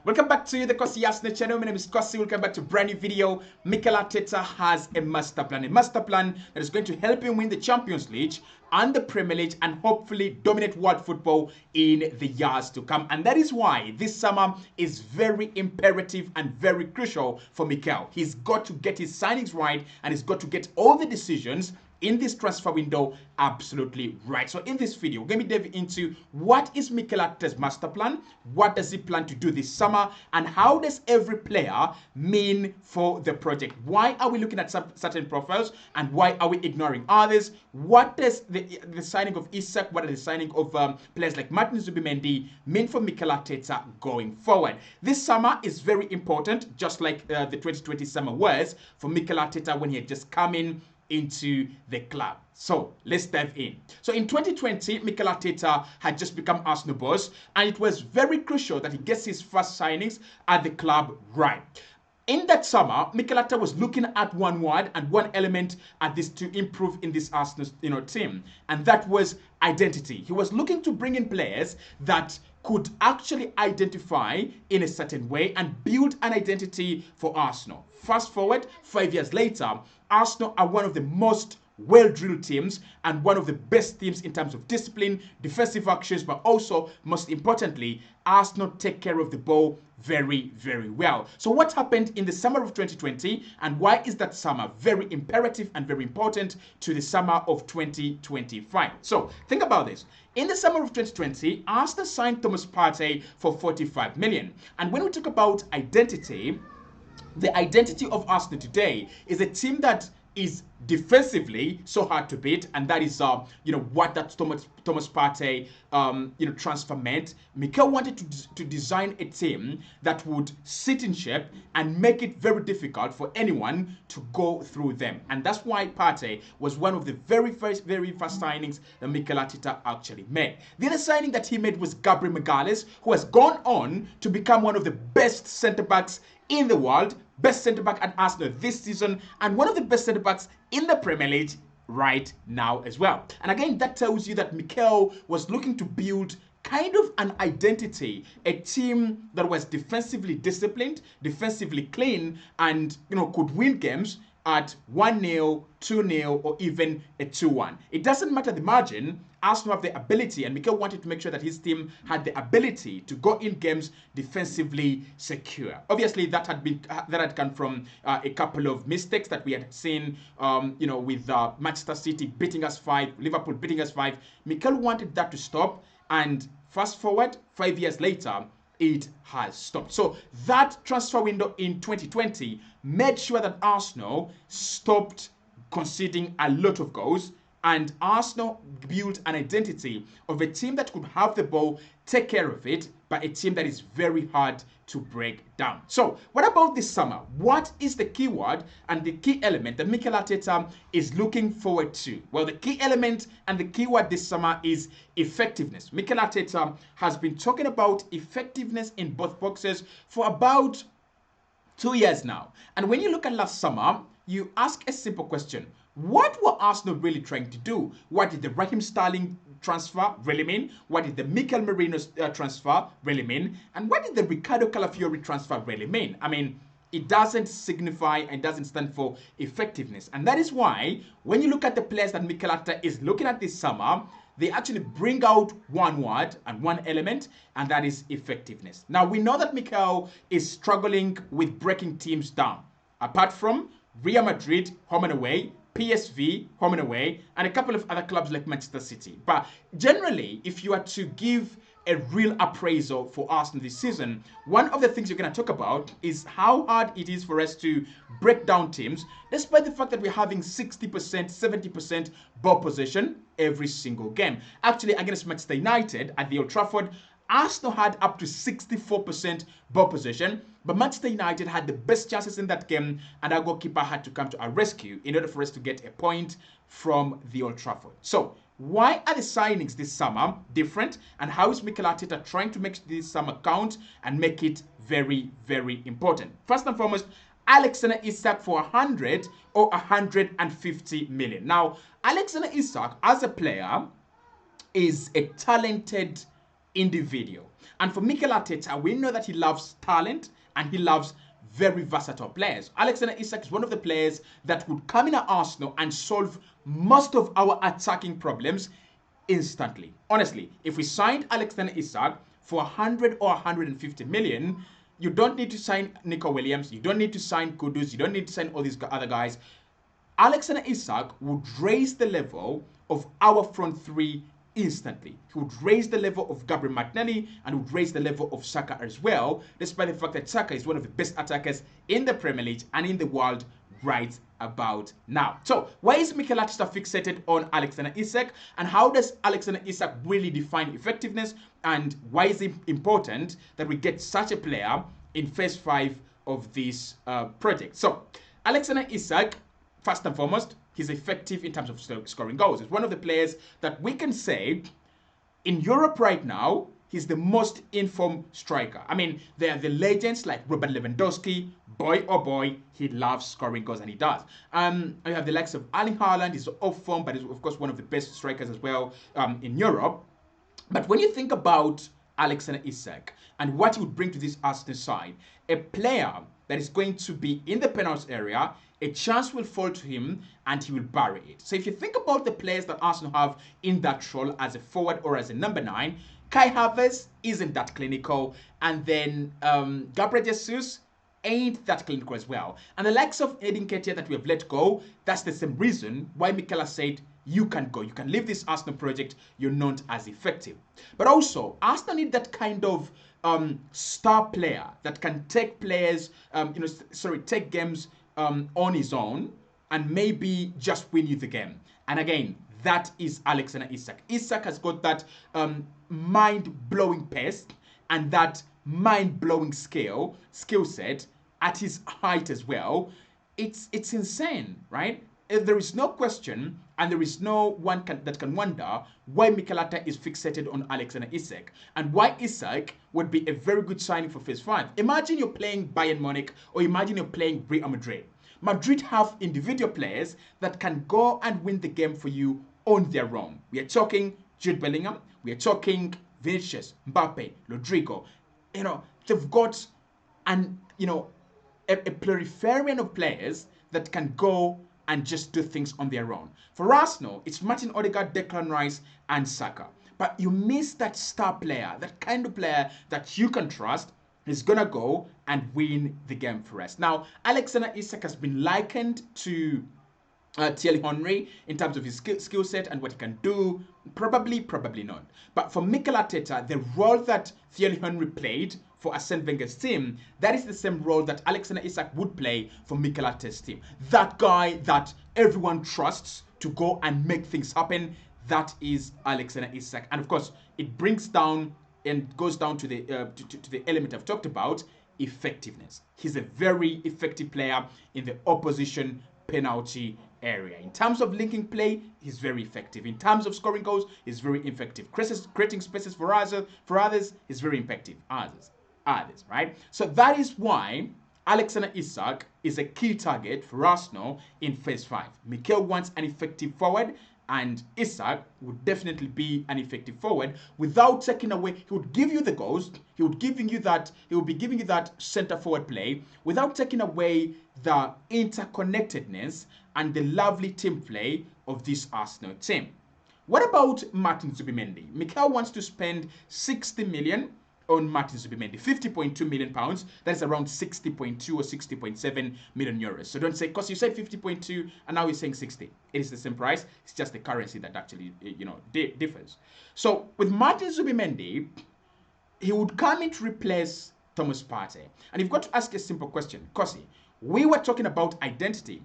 Welcome back to the Kosi Arsenal channel. My name is Kosi. Welcome back to a brand new video. Mikel Arteta has a master plan that is going to help him win the Champions League and the Premier League and hopefully dominate world football in the years to come. And that is why this summer is very imperative and very crucial for Mikel. He's got to get his signings right and he's got to get all the decisions in this transfer window absolutely right. So in this video, we're going to be diving into what is Mikel Arteta's master plan, what does he plan to do this summer, and how does every player mean for the project? Why are we looking at certain profiles and why are we ignoring others? What does the signing of Isak, what are the signing of players like Martin Zubimendi mean for Mikel Arteta going forward? This summer is very important, just like the 2020 summer was for Mikel Arteta when he had just come into the club. So let's dive in. So in 2020, Mikel Arteta had just become Arsenal boss, and it was very crucial that he gets his first signings at the club right. In that summer, Mikel Arteta was looking at one word and one element at this to improve in this Arsenal team, and that was identity. He was looking to bring in players that could actually identify in a certain way and build an identity for Arsenal. Fast forward 5 years later, Arsenal are one of the most well-drilled teams and one of the best teams in terms of discipline, defensive actions, but also, most importantly, Arsenal take care of the ball very, very well. So what happened in the summer of 2020 and why is that summer very imperative and very important to the summer of 2025? So think about this. In the summer of 2020, Arsenal signed Thomas Partey for 45 million. And when we talk about identity, the identity of Arsenal today is a team that is defensively so hard to beat, and that is what that Thomas Partey transfer meant. Mikel wanted to design a team that would sit in shape and make it very difficult for anyone to go through them, and that's why Partey was one of the very first signings that Mikel Arteta actually made. The other signing that he made was Gabriel Magalhaes, who has gone on to become one of the best centre backs in the world, best centre back at Arsenal this season, and one of the best centre backs in the Premier League right now as well. And again, that tells you that Mikel was looking to build kind of an identity, a team that was defensively disciplined, defensively clean, and could win games at 1-0, 2-0, or even a 2-1. It doesn't matter the margin. Arsenal have the ability, and Mikel wanted to make sure that his team had the ability to go in games defensively secure. Obviously, that had come from a couple of mistakes that we had seen, with Manchester City beating us 5, Liverpool beating us 5. Mikel wanted that to stop, and fast forward 5 years later, it has stopped. So that transfer window in 2020 made sure that Arsenal stopped conceding a lot of goals, and Arsenal built an identity of a team that could have the ball, take care of it, but a team that is very hard to break down. So what about this summer? What is the key word and the key element that Mikel Arteta is looking forward to? Well, the key element and the key word this summer is effectiveness. Mikel Arteta has been talking about effectiveness in both boxes for about 2 years now. And when you look at last summer, you ask a simple question. What were Arsenal really trying to do? What did the Raheem Sterling transfer really mean? What did the Mikel Merino transfer really mean? And what did the Ricardo Calafiori transfer really mean? I mean, it doesn't signify and doesn't stand for effectiveness. And that is why when you look at the players that Mikel Arteta is looking at this summer, they actually bring out one word and one element, and that is effectiveness. Now, we know that Mikel is struggling with breaking teams down. Apart from Real Madrid, home and away, PSV, home and away, and a couple of other clubs like Manchester City. But generally, if you are to give a real appraisal for Arsenal this season, one of the things you're going to talk about is how hard it is for us to break down teams, despite the fact that we're having 60%, 70% ball possession every single game. Actually, against Manchester United at the Old Trafford, Arsenal had up to 64% ball possession, but Manchester United had the best chances in that game, and our goalkeeper had to come to our rescue in order for us to get a point from the Old Trafford. So, why are the signings this summer different, and how is Mikel Arteta trying to make this summer count and make it very, very important? First and foremost, Alexander Isak for 100 or 150 million. Now, Alexander Isak as a player is a talented individual. And for Mikel Arteta, we know that he loves talent and he loves very versatile players. Alexander Isak is one of the players that would come in at Arsenal and solve most of our attacking problems instantly. Honestly, if we signed Alexander Isak for 100 or 150 million, you don't need to sign Nico Williams, you don't need to sign Kudus, you don't need to sign all these other guys. Alexander Isak would raise the level of our front three instantly. He would raise the level of Gabriel Martinelli and would raise the level of Saka as well, despite the fact that Saka is one of the best attackers in the Premier League and in the world right about now. So, why is Mikel Arteta fixated on Alexander Isak, and how does Alexander Isak really define effectiveness, and why is it important that we get such a player in phase 5 of this project? So, Alexander Isak, first and foremost, he's effective in terms of scoring goals. It's one of the players that we can say in Europe right now, he's the most informed striker. I mean, there are the legends like Robert Lewandowski. Boy, oh boy, he loves scoring goals, and he does. You have the likes of Erling Haaland. He's off form, but he's, of course, one of the best strikers as well in Europe. But when you think about Alexander Isak and what he would bring to this Arsenal side, a player that is going to be in the penalty area, a chance will fall to him and he will bury it. So if you think about the players that Arsenal have in that role as a forward or as a number 9, Kai Havertz isn't that clinical, and then Gabriel Jesus ain't that clinical as well. And the likes of Edin Ketia that we have let go, that's the same reason why Mikel has said, you can go. You can leave this Arsenal project. You're not as effective. But also, Arsenal need that kind of star player that can take players, take games on his own and maybe just win you the game. And again, that is Alexander Isak. Isak has got that mind-blowing pace and that mind-blowing skill set at his height as well. It's insane, right? There is no question, and there is no one that can wonder why Mikel Arteta is fixated on Alexander Isak, and why Isak would be a very good signing for phase 5. Imagine you're playing Bayern Munich, or imagine you're playing Real Madrid. Madrid have individual players that can go and win the game for you on their own. We are talking Jude Bellingham, we are talking Vinicius, Mbappe, Rodrigo. They've got a plurifarian of players that can go and just do things on their own. For Arsenal, it's Martin Odegaard, Declan Rice, and Saka. But you miss that star player, that kind of player that you can trust is going to go and win the game for us. Now, Alexander Isak has been likened to Thierry Henry in terms of his skill set and what he can do. Probably not. But for Mikel Arteta, the role that Thierry Henry played for Arsene Wenger's team, that is the same role that Alexander Isak would play for Mikel Arteta's team. That guy that everyone trusts to go and make things happen, that is Alexander Isak. And of course, it brings down and goes down to the element I've talked about, effectiveness. He's a very effective player in the opposition penalty area. In terms of linking play, he's very effective. In terms of scoring goals, he's very effective. Creating spaces for others, he's very effective. Others, right? So that is why Alexander Isak is a key target for Arsenal in phase 5. Mikel wants an effective forward, and Isak would definitely be an effective forward without taking away. He would give you the goals. He would be giving you that center forward play without taking away the interconnectedness and the lovely team play of this Arsenal team. What about Martin Zubimendi? Mikel wants to spend 60 million on Martin Zubimendi, 50.2 million pounds. That is around 60.2 or 60.7 million euros. So don't say, because you said 50.2 and now you're saying 60. It is the same price. It's just the currency that actually, differs. So with Martin Zubimendi, he would come in to replace Thomas Partey. And you've got to ask a simple question. Kosi, we were talking about identity,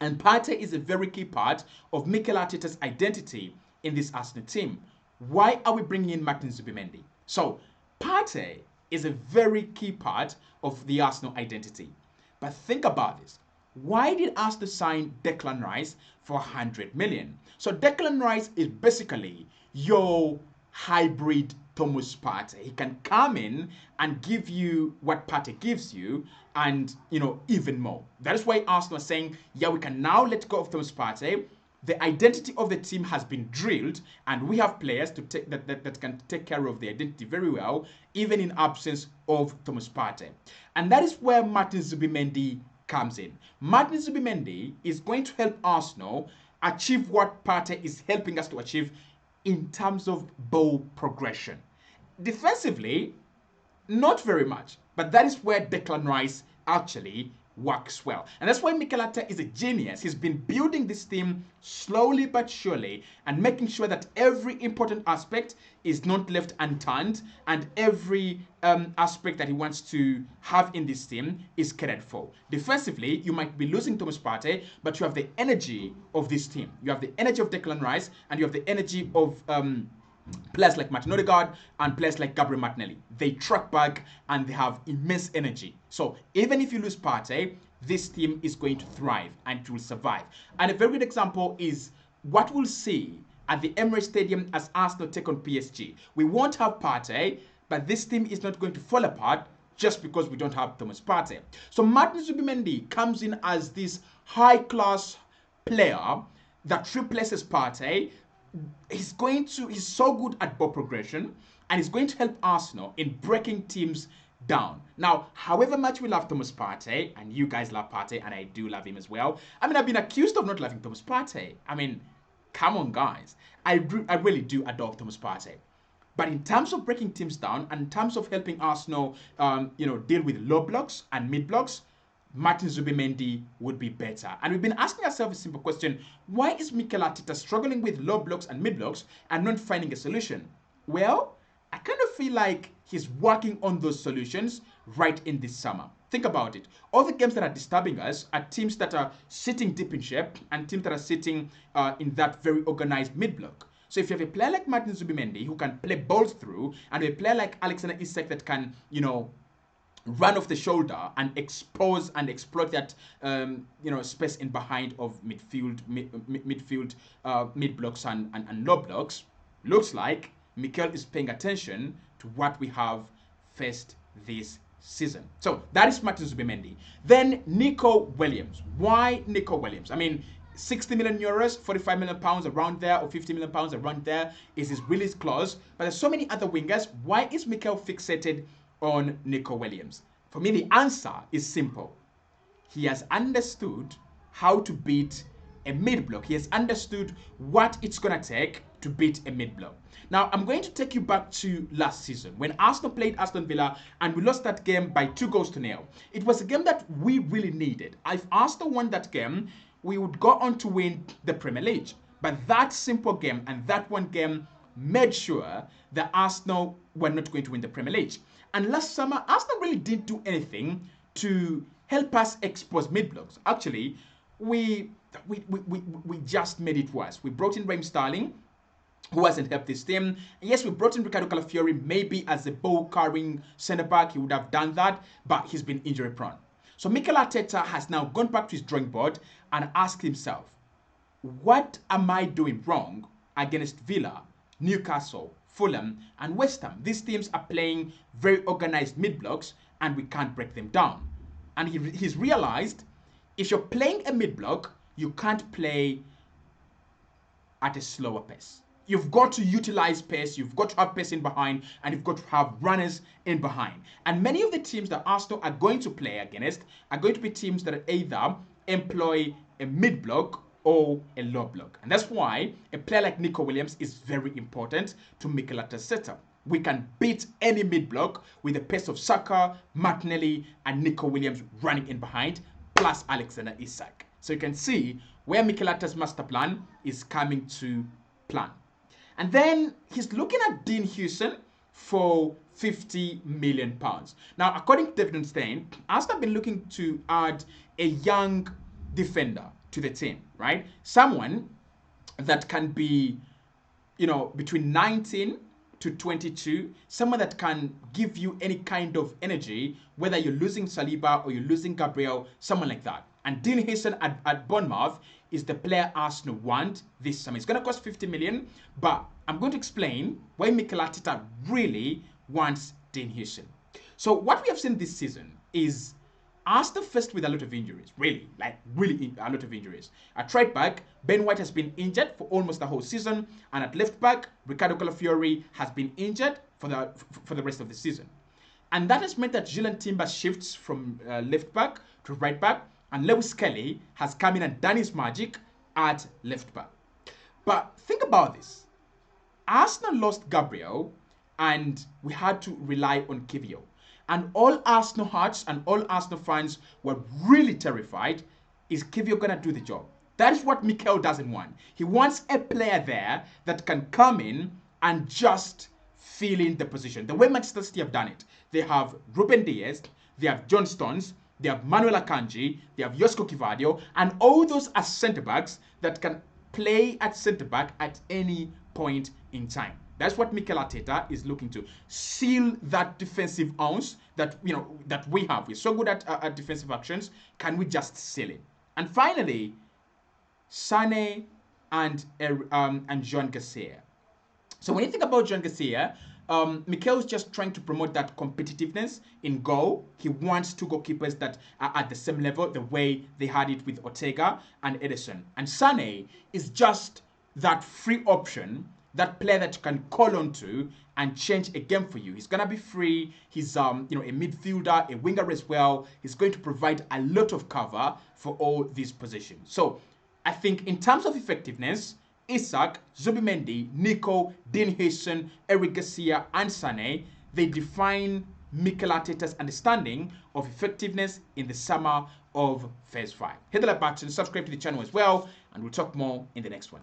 and Partey is a very key part of Mikel Arteta's identity in this Arsenal team. Why are we bringing in Martin Zubimendi? So Partey is a very key part of the Arsenal identity. But think about this. Why did Arsenal sign Declan Rice for 100 million? So Declan Rice is basically your hybrid Thomas Partey. He can come in and give you what Partey gives you and, even more. That is why Arsenal are saying, yeah, we can now let go of Thomas Partey. the identity of the team has been drilled, and we have players to take that can take care of the identity very well, even in absence of Thomas Partey. And that is where Martin Zubimendi comes in. Martin Zubimendi is going to help Arsenal achieve what Partey is helping us to achieve in terms of ball progression. Defensively, not very much, but that is where Declan Rice actually works well. And that's why Mikel Arteta is a genius. He's been building this team slowly but surely and making sure that every important aspect is not left unturned, and every aspect that he wants to have in this team is catered for. Defensively, you might be losing Thomas Partey, but you have the energy of this team. You have the energy of Declan Rice, and you have the energy of players like Martin Odegaard and players like Gabriel Martinelli. They track back and they have immense energy. So even if you lose Partey, this team is going to thrive and it will survive. And a very good example is what we'll see at the Emirates Stadium as Arsenal take on PSG. We won't have Partey, but this team is not going to fall apart just because we don't have Thomas Partey. So Martin Zubimendi comes in as this high-class player that replaces Partey. He's so good at ball progression, and he's going to help Arsenal in breaking teams down. Now, however much we love Thomas Partey, and you guys love Partey, and I do love him as well. I mean, I've been accused of not loving Thomas Partey. I mean, come on, guys. I really do adore Thomas Partey. But in terms of breaking teams down, and in terms of helping Arsenal, deal with low blocks and mid blocks, Martin Zubimendi would be better. And we've been asking ourselves a simple question: why is Mikel Arteta struggling with low blocks and mid blocks and not finding a solution? Well, I kind of feel like he's working on those solutions right in this summer. Think about it. All the games that are disturbing us are teams that are sitting deep in shape and teams that are sitting in that very organized mid block. So if you have a player like Martin Zubimendi who can play balls through, and a player like Alexander Isak that can, run off the shoulder and expose and exploit that space in behind of midfield, mid blocks and low blocks, looks like Mikel is paying attention to what we have faced this season. So that is Martin Zubimendi. Then Nico Williams. Why Nico Williams? I mean, 60 million euros, 45 million pounds around there, or 50 million pounds around there is his release clause. But there's so many other wingers. Why is Mikel fixated on Nico Williams? For me, the answer is simple. He has understood how to beat a mid block. He has understood what it's going to take to beat a mid block. Now, I'm going to take you back to last season when Arsenal played Aston Villa and we lost that game by 2-0. It was a game that we really needed. If Arsenal won that game, we would go on to win the Premier League. But that simple game and that one game made sure that Arsenal were not going to win the Premier League. And last summer, Arsenal really didn't do anything to help us expose mid blocks. Actually, we just made it worse. We brought in Raheem Sterling, who hasn't helped this team. Yes, we brought in Ricardo Calafiori, maybe as a ball-carrying centre-back, he would have done that, but he's been injury-prone. So Mikel Arteta has now gone back to his drawing board and asked himself, what am I doing wrong against Villa, Newcastle, Fulham, and West Ham? These teams are playing very organized mid-blocks, and we can't break them down. And he's realized, if you're playing a mid-block, you can't play at a slower pace. You've got to utilize pace, you've got to have pace in behind, and you've got to have runners in behind. And many of the teams that Arsenal are going to play against are going to be teams that either employ a mid-block or a low block. And that's why a player like Nico Williams is very important to Mikel Arteta's setup. We can beat any mid-block with the pace of Saka, Martinelli, and Nico Williams running in behind, plus Alexander Isak. So you can see where Mikel Arteta's master plan is coming to plan. And then he's looking at Dean Hewson for £50 million. Now, according to David Stein, Arsenal have been looking to add a young defender to the team, right? Someone that can be, between 19 to 22, someone that can give you any kind of energy, whether you're losing Saliba or you're losing Gabriel, someone like that. And Dean Hewson at Bournemouth is the player Arsenal want this summer. It's going to cost 50 million, but I'm going to explain why Mikel Arteta really wants Dean Hewson. So what we have seen this season is Arsenal faced with a lot of injuries, really a lot of injuries. At right back, Ben White has been injured for almost the whole season, and at left back, Ricardo Calafiori has been injured for the rest of the season. And that has meant that Julian Timber shifts from left back to right back, and Lewis Kelly has come in and done his magic at left back. But think about this. Arsenal lost Gabriel, and we had to rely on Kivio. And all Arsenal hearts and all Arsenal fans were really terrified. Is Kivio going to do the job? That is what Mikel doesn't want. He wants a player there that can come in and just fill in the position. The way Manchester City have done it. They have Ruben Diaz, they have John Stones, they have Manuel Akanji, they have Josko Kivadio, and all those are centre-backs that can play at centre-back at any point in time. That's what Mikel Arteta is looking to seal that defensive ounce that that we have. We're so good at defensive actions. Can we just seal it? And finally, Sane and Joan Garcia. So when you think about Joan Garcia, Mikel's just trying to promote that competitiveness in goal. He wants two goalkeepers that are at the same level, the way they had it with Ortega and Edison. And Sane is just that free option, that player that you can call on to and change a game for you. He's gonna be free. He's a midfielder, a winger as well. He's going to provide a lot of cover for all these positions. So I think in terms of effectiveness, Isak, Zubimendi, Nico, Dean Huyson, Eric Garcia, and Sane, they define Mikel Arteta's understanding of effectiveness in the summer of Phase 5. Hit the like button, subscribe to the channel as well, and we'll talk more in the next one.